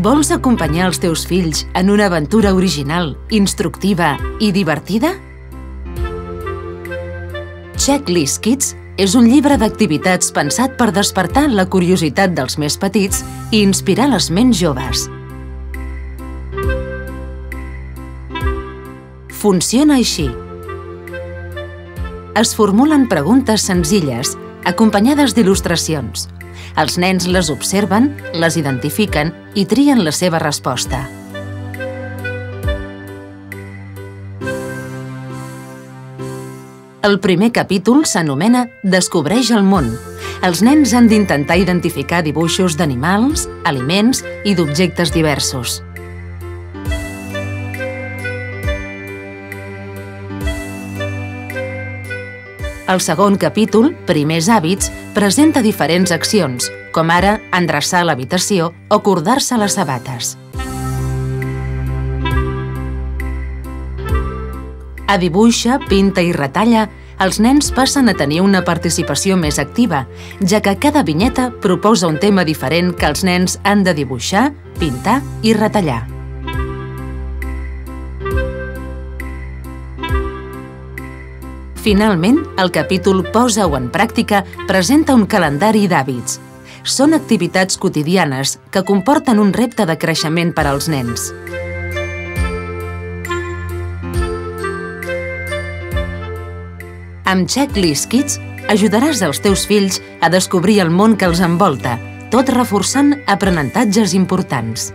Vols acompanyar els teus fills en una aventura original, instructiva i divertida? Checklist Kids és un llibre d'activitats pensat per despertar la curiositat dels més petits i inspirar les ments joves. Funciona així. Es formulen preguntes senzilles, acompanyades d'il·lustracions. Els nens les observen, les identifiquen i trien la seva resposta. El primer capítol s'anomena Descobreix el món. Els nens han d'intentar identificar dibuixos d'animals, aliments i d'objectes diversos. El segon capítol, Primers hàbits, presenta diferents accions, com ara endreçar l'habitació o cordar-se les sabates. A Dibuixa, Pinta i Retalla, els nens passen a tenir una participació més activa, ja que cada vinyeta proposa un tema diferent que els nens han de dibuixar, pintar i retallar. Finalment, el capítol Posa-ho en pràctica presenta un calendari d'hàbits. Són activitats quotidianes que comporten un repte de creixement per als nens. Amb Checklist Kids ajudaràs els teus fills a descobrir el món que els envolta, tot reforçant aprenentatges importants.